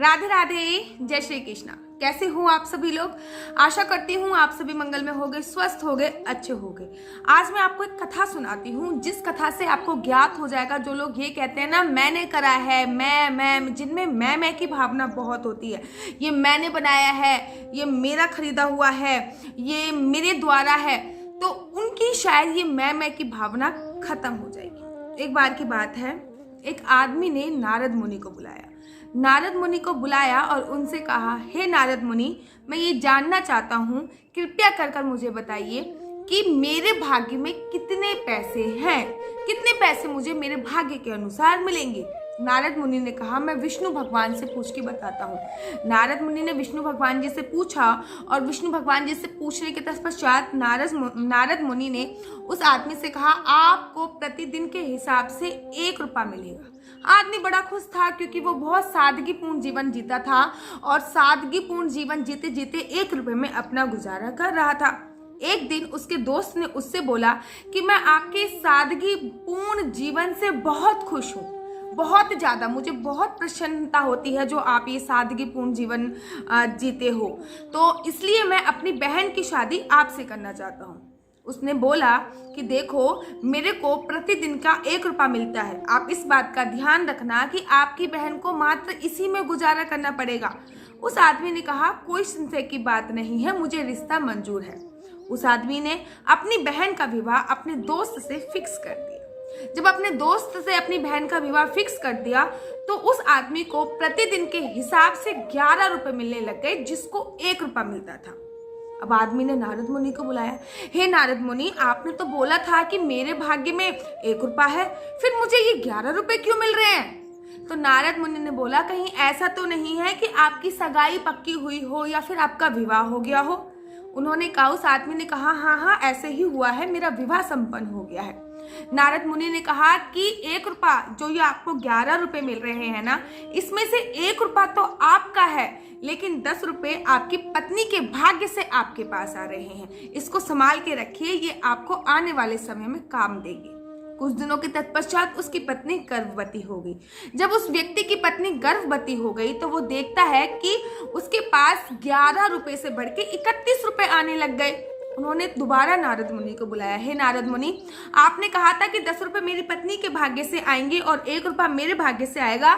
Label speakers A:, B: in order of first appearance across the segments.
A: राधे राधे, जय श्री कृष्णा। कैसे हो आप सभी लोग? आशा करती हूँ आप सभी मंगल में होगे, स्वस्थ होगे, अच्छे होगे। आज मैं आपको एक कथा सुनाती हूँ, जिस कथा से आपको ज्ञात हो जाएगा। जो लोग ये कहते हैं ना मैंने करा है, मैं जिनमें मैं की भावना बहुत होती है, ये मैंने बनाया है, ये मेरा खरीदा हुआ है, ये मेरे द्वारा है, तो उनकी शायद ये मैं की भावना खत्म हो जाएगी। एक बार की बात है, एक आदमी ने नारद मुनि को बुलाया। नारद मुनि को बुलाया और उनसे कहा, हे नारद मुनि, मैं ये जानना चाहता हूँ, कृपया कर मुझे बताइए कि मेरे भाग्य में कितने पैसे हैं, कितने पैसे मुझे मेरे भाग्य के अनुसार मिलेंगे। नारद मुनि ने कहा, मैं विष्णु भगवान से पूछ के बताता हूँ। नारद मुनि ने विष्णु भगवान जी से पूछा और विष्णु भगवान जी से पूछने के तत्पश्चात नारद मुनि ने उस आदमी से कहा, आपको प्रतिदिन के हिसाब से 1 रुपया मिलेगा। आदमी बड़ा खुश था, क्योंकि वो बहुत सादगीपूर्ण जीवन जीता था और सादगीपूर्ण जीवन जीते जीते 1 रुपये में अपना गुजारा कर रहा था। एक दिन उसके दोस्त ने उससे बोला कि मैं आपके सादगीपूर्ण जीवन से बहुत खुश हूँ, बहुत ज़्यादा, मुझे बहुत प्रसन्नता होती है जो आप ये सादगीपूर्ण जीवन जीते हो, तो इसलिए मैं अपनी बहन की शादी आपसे करना चाहता हूँ। उसने बोला कि देखो, मेरे को प्रतिदिन का 1 रुपया मिलता है, आप इस बात का ध्यान रखना कि आपकी बहन को मात्र इसी में गुजारा करना पड़ेगा। उस आदमी ने कहा, कोई संशय की बात नहीं है, मुझे रिश्ता मंजूर है। उस आदमी ने अपनी बहन का विवाह अपने दोस्त से फिक्स कर दिया। जब अपने दोस्त से अपनी बहन का विवाह फिक्स कर दिया तो उस आदमी को प्रतिदिन के हिसाब से 11 रुपये मिलने लग गए, जिसको 1 रुपया मिलता था। अब आदमी ने नारद मुनि को बुलाया, हे नारद मुनि, आपने तो बोला था कि मेरे भाग्य में 1 रुपया है, फिर मुझे ये 11 रुपये क्यों मिल रहे हैं? तो नारद मुनि ने बोला, कहीं ऐसा तो नहीं है कि आपकी सगाई पक्की हुई हो या फिर आपका विवाह हो गया हो? उन्होंने कहा, उस आदमी ने कहा, हाँ ऐसे ही हुआ है, मेरा विवाह संपन्न हो गया है। नारद मुनि ने कहा कि 1 रुपया जो ये आपको 11 रुपये मिल रहे हैं ना, इसमें से 1 रुपया तो आपका है, लेकिन 10 रुपये आपकी पत्नी के भाग्य से आपके पास आ रहे हैं। इसको संभाल के रखिए, ये आपको आने वाले समय में काम देगी। कुछ दिनों के तत्पश्चात उसकी पत्नी गर्भवती हो गई। जब उस व्यक्ति की पत्नी गर्भवती हो गई तो वो देखता है कि उसके पास 11 रुपये से बढ़ के 31 रुपये आने लग गए। उन्होंने दोबारा नारद मुनि को बुलाया, हे नारद मुनि, आपने कहा था कि 10 रुपये मेरी पत्नी के भाग्य से आएंगे और 1 रुपया मेरे भाग्य से आएगा।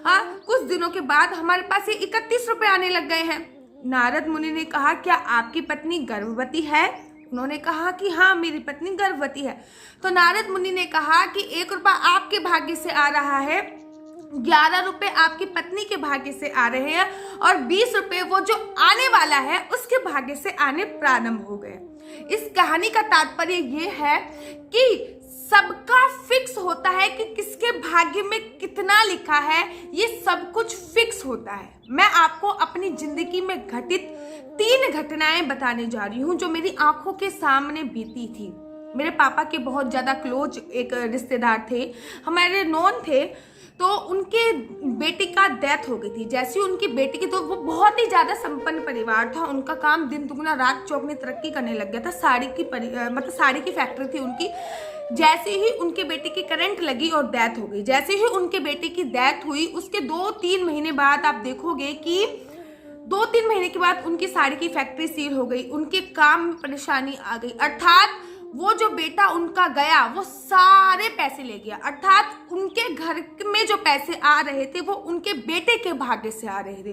A: कुछ दिनों के बाद हमारे पास ये 31 रुपये आने लग गए हैं। नारद मुनि ने कहा, क्या आपकी पत्नी गर्भवती है? उन्होंने कहा कि हाँ, मेरी पत्नी गर्भवती है। तो नारद मुनि ने कहा कि 1 रुपया आपके भाग्य से आ रहा है, 11 रुपये आपकी पत्नी के भाग्य से आ रहे हैं और 20 रुपये वो जो आने वाला है उसके भाग्य से आने प्रारंभ हो गए। इस कहानी का तात्पर्य ये है कि सबका फिक्स होता है कि किसके भाग्य में कितना लिखा है, ये सब कुछ फिक्स होता है। मैं आपको अपनी जिंदगी में घटित 3 घटनाएं बताने जा रही हूँ जो मेरी आंखों के सामने बीती थी। मेरे पापा के बहुत ज़्यादा क्लोज एक रिश्तेदार थे, हमारे नॉन थे, तो उनके बेटी का डेथ हो गई थी। जैसे ही उनकी बेटी की, तो वो बहुत ही ज़्यादा संपन्न परिवार था, उनका काम दिन दुगना रात चौगनी तरक्की करने लग गया था। साड़ी की फैक्ट्री थी उनकी। जैसे ही उनके बेटी की करंट लगी और डेथ हो गई, जैसे ही उनके बेटी की डेथ हुई उसके 2-3 महीने बाद आप देखोगे कि 2-3 महीने के बाद उनकी साड़ी की फैक्ट्री सील हो गई, उनके काम में परेशानी आ गई। अर्थात वो जो बेटा उनका गया वो सारे पैसे ले गया, अर्थात उनके घर में जो पैसे आ रहे थे वो उनके बेटे के भाग्य से आ रहे थे।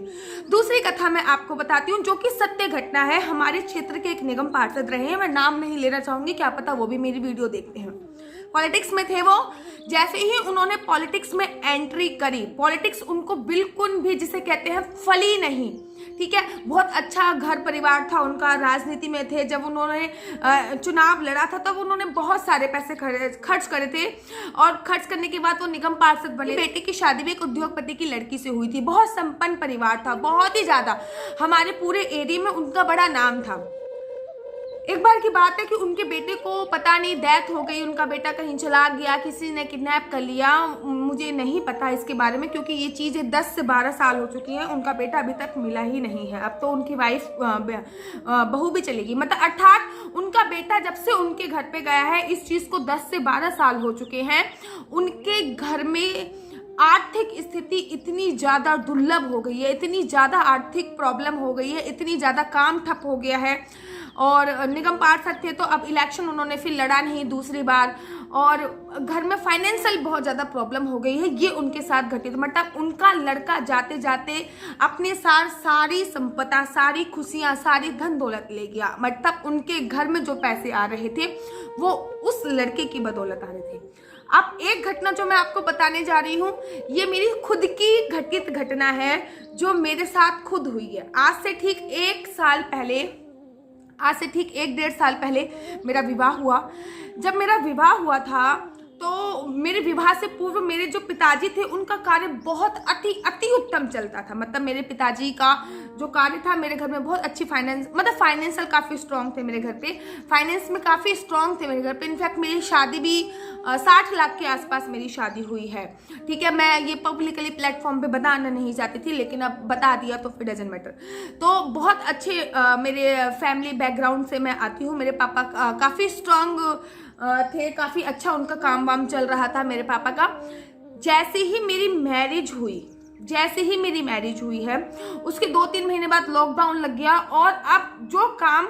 A: दूसरी कथा मैं आपको बताती हूँ जो कि सत्य घटना है। हमारे क्षेत्र के एक निगम पार्षद रहे हैं, मैं नाम नहीं लेना चाहूंगी, क्या पता वो भी मेरी वीडियो देखते हैं। पॉलिटिक्स में थे वो। जैसे ही उन्होंने पॉलिटिक्स में एंट्री करी, पॉलिटिक्स उनको बिल्कुल भी जिसे कहते हैं फली नहीं, ठीक है। बहुत अच्छा घर परिवार था उनका, राजनीति में थे। जब उन्होंने चुनाव लड़ा था तब उन्होंने बहुत सारे पैसे खर्च करे थे और खर्च करने के बाद वो निगम पार्षद बने। बेटे की शादी भी एक उद्योगपति की लड़की से हुई थी। बहुत संपन्न परिवार था, बहुत ही ज्यादा। हमारे पूरे एरिया में उनका बड़ा नाम था। एक बार की बात है कि उनके बेटे को पता नहीं डेथ हो गई, उनका बेटा कहीं चला गया, किसी ने किडनैप कर लिया, मुझे नहीं पता इसके बारे में, क्योंकि ये चीज़ें 10 से 12 साल हो चुकी हैं। उनका बेटा अभी तक मिला ही नहीं है। अब तो उनकी वाइफ बहू भी चलेगी, मतलब अर्थात उनका बेटा जब से उनके घर पे गया है, इस चीज़ को 10 से 12 साल हो चुके हैं। उनके घर में आर्थिक स्थिति इतनी ज़्यादा दुर्लभ हो गई है, इतनी ज़्यादा आर्थिक प्रॉब्लम हो गई है, इतनी ज़्यादा काम ठप हो गया है। और निगम पार्षद थे तो अब इलेक्शन उन्होंने फिर लड़ा नहीं दूसरी बार, और घर में फाइनेंशियल बहुत ज़्यादा प्रॉब्लम हो गई है। ये उनके साथ घटित, मतलब उनका लड़का जाते जाते अपने साथ सारी संपत्ति, सारी खुशियाँ, सारी धन दौलत ले गया। मतलब उनके घर में जो पैसे आ रहे थे वो उस लड़के की बदौलत आ रहे थे। अब एक घटना जो मैं आपको बताने जा रही हूँ, ये मेरी खुद की घटित घटना है जो मेरे साथ खुद हुई है। आज से ठीक 1.5 साल पहले मेरा विवाह हुआ। जब मेरा विवाह हुआ था तो मेरे विवाह से पूर्व मेरे जो पिताजी थे उनका कार्य बहुत अति उत्तम चलता था। मतलब मेरे पिताजी का जो कार्य था, मेरे घर में बहुत अच्छी फाइनेंशियल काफ़ी स्ट्रांग थे मेरे घर पे, फाइनेंस में काफ़ी स्ट्रांग थे मेरे घर पे। इनफैक्ट मेरी शादी भी 60 लाख के आसपास मेरी शादी हुई है। ठीक है, मैं ये पब्लिकली प्लेटफॉर्म पे बताना नहीं चाहती थी, लेकिन अब बता दिया तो फिर डजंट मैटर। तो बहुत अच्छे मेरे फैमिली बैकग्राउंड से मैं आती हूँ। मेरे पापा काफ़ी स्ट्रांग थे, काफ़ी अच्छा उनका काम वाम चल रहा था मेरे पापा का। जैसे ही मेरी मैरिज हुई है, उसके 2-3 महीने बाद लॉकडाउन लग गया, और अब जो काम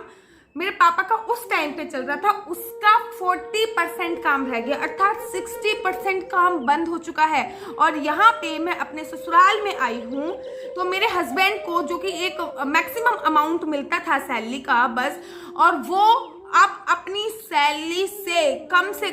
A: मेरे पापा का उस टाइम पे चल रहा था उसका 40% काम रह गया, अर्थात 60% काम बंद हो चुका है। और यहाँ पे मैं अपने ससुराल में आई हूँ तो मेरे हस्बैंड को, जो कि एक मैक्सिमम अमाउंट मिलता था सैलरी का बस, और वो अब अपनी सैलरी से कम से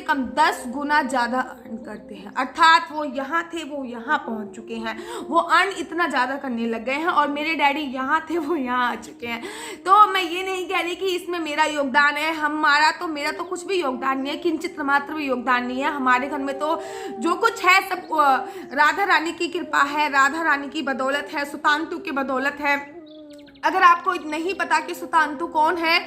A: कम 10 गुना ज़्यादा अर्न करते हैं। अर्थात वो यहाँ थे वो यहाँ पहुँच चुके हैं, वो अर्न इतना ज़्यादा करने लग गए हैं, और मेरे डैडी यहाँ थे वो यहाँ आ चुके हैं। तो मैं ये नहीं कह रही कि इसमें मेरा योगदान है, मेरा तो कुछ भी योगदान नहीं है, किंचित मात्र भी योगदान नहीं है। हमारे घर में तो जो कुछ है सब राधा रानी की कृपा है, राधा रानी की बदौलत है, सुतांतु की बदौलत है। अगर आपको नहीं पता कि सुतांतु कौन है,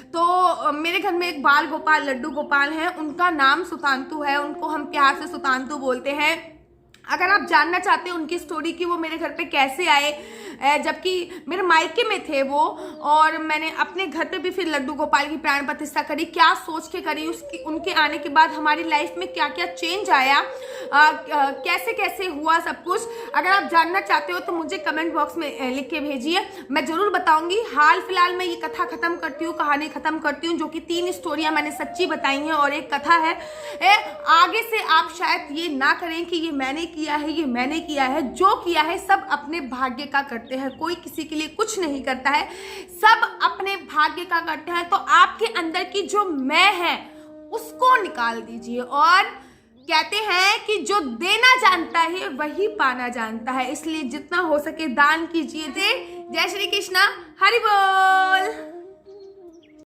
A: तो मेरे घर में एक बाल गोपाल, लड्डू गोपाल हैं, उनका नाम सुतांतु है, उनको हम प्यार से सुतांतु बोलते हैं। अगर आप जानना चाहते हैं उनकी स्टोरी कि वो मेरे घर पे कैसे आए, जबकि मेरे मायके में थे वो, और मैंने अपने घर पे भी फिर लड्डू गोपाल की प्राण प्रतिष्ठा करी, क्या सोच के करी, उनके आने के बाद हमारी लाइफ में क्या क्या चेंज आया, कैसे कैसे हुआ सब कुछ। अगर आप जानना चाहते हो तो मुझे कमेंट बॉक्स में लिख के भेजिए, मैं जरूर बताऊंगी। हाल फिलहाल मैं ये कथा खत्म करती हूँ, कहानी खत्म करती हूँ, जो कि 3 स्टोरियां मैंने सच्ची बताई हैं और एक कथा है। आगे से आप शायद ये ना करें कि ये मैंने किया है, जो किया है सब अपने भाग्य का करते हैं, कोई किसी के लिए कुछ नहीं करता है, सब अपने भाग्य का करते हैं। तो आपके अंदर की जो मैं है उसको निकाल दीजिए, और कहते हैं कि जो देना जानता है वही पाना जानता है, इसलिए जितना हो सके दान कीजिए। जय श्री कृष्णा, हरि बोल।